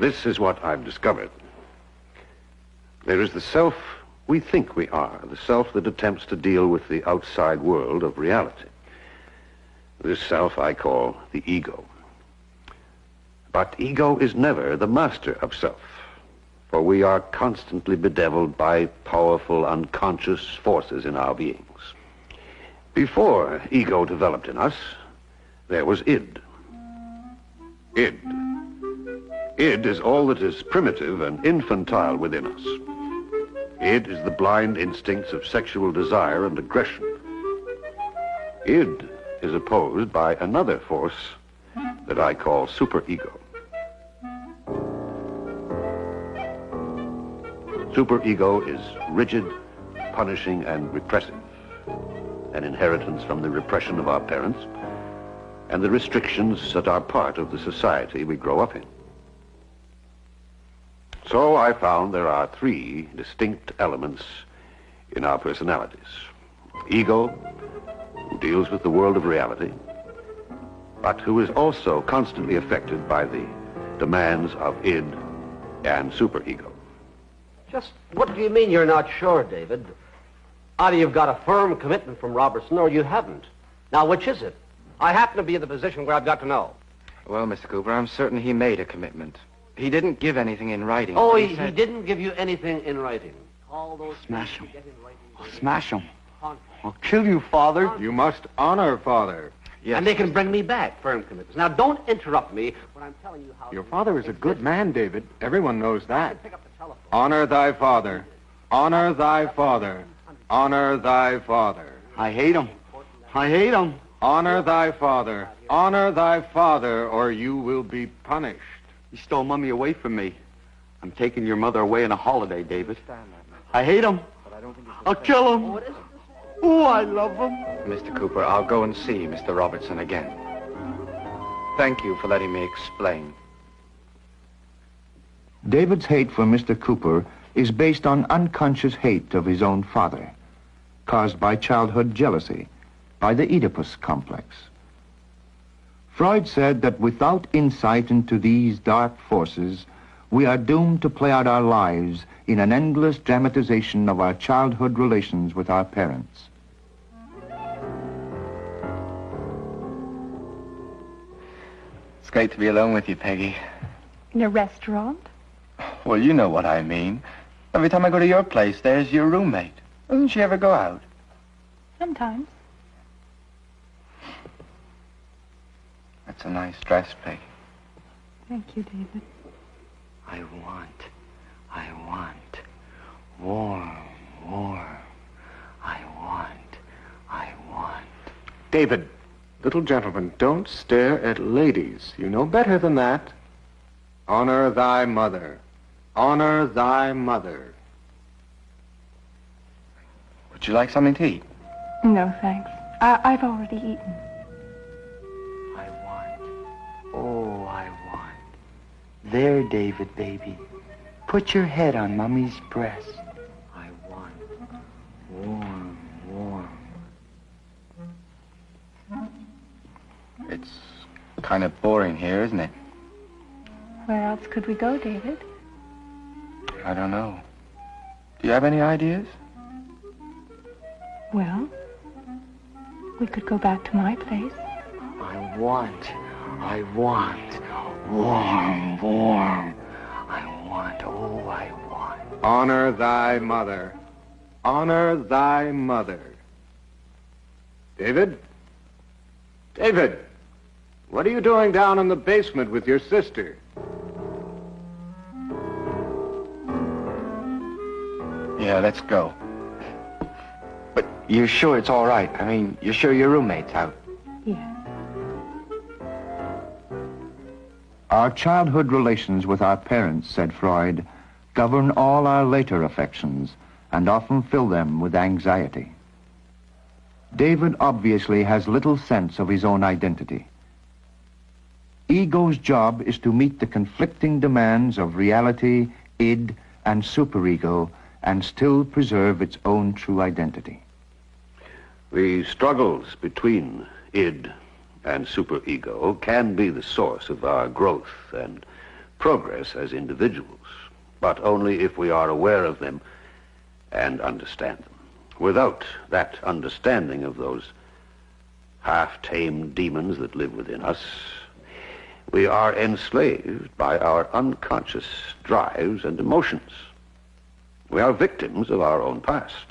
This is what I've discovered. There is the self we think we are, the self that attempts to deal with the outside world of reality. This self I call the ego. But ego is never the master of self, for we are constantly bedeviled by powerful unconscious forces in our beings. Before ego developed in us, there was id. Id. Id is all that is primitive and infantile within us. Id is the blind instincts of sexual desire and aggression. Id is opposed by another force that I call superego. Superego is rigid, punishing, and repressive, an inheritance from the repression of our parents and the restrictions that are part of the society we grow up in. So I found there are three distinct elements in our personalities. Ego, who deals with the world of reality, but who is also constantly affected by the demands of id and superego. Just what do you mean you're not sure, David? Either you've got a firm commitment from Robertson or you haven't. Now, which is it? I happen to be in the position where I've got to know. Well, Mr. Cooper, I'm certain he made a commitment. He didn't give anything in writing. Oh, he didn't give you anything in writing. All those Smash him. I'll smash him. I'll kill you, Father. You must honor Father. Yes. And they can bring me back firm commitments. Now, don't interrupt me when I'm telling you how... Your father is a good man, David. Everyone knows that. Pick up the telephone. Honor thy father. Honor thy father. Honor thy father. I hate him. I hate him. Honor thy father. Honor thy father, or you will be punished. He stole Mummy away from me. I'm taking your mother away on a holiday, David. I hate him. I'll kill him. Oh, I love him. Mr. Cooper, I'll go and see Mr. Robertson again. Thank you for letting me explain. David's hate for Mr. Cooper is based on unconscious hate of his own father, caused by childhood jealousy, by the Oedipus complex. Freud said that without insight into these dark forces, we are doomed to play out our lives in an endless dramatization of our childhood relations with our parents. It's great to be alone with you, Peggy. In a restaurant? Well, you know what I mean. Every time I go to your place, there's your roommate. Doesn't she ever go out? Sometimes. That's a nice dress, Peggy. Thank you, David. I want warm. I want. David, little gentleman, don't stare at ladies. You know better than that. Honor thy mother. Honor thy mother. Would you like something to eat? No, thanks. I've already eaten. I want. There, David, baby. Put your head on Mummy's breast. I want warm. It's kind of boring here, isn't it? Where else could we go, David? I don't know. Do you have any ideas? Well, we could go back to my place. I want warm. I want. Honor thy mother. Honor thy mother. David? David, what are you doing down in the basement with your sister? Yeah, let's go. But you're sure it's all right? I mean, you're sure your roommate's out? Yes. Our childhood relations with our parents, said Freud, govern all our later affections and often fill them with anxiety. David obviously has little sense of his own identity. Ego's job is to meet the conflicting demands of reality, id, and superego, and still preserve its own true identity. The struggles between id and superego can be the source of our growth and progress as individuals, but only if we are aware of them and understand them. Without that understanding of those half-tamed demons that live within us, we are enslaved by our unconscious drives and emotions. We are victims of our own past.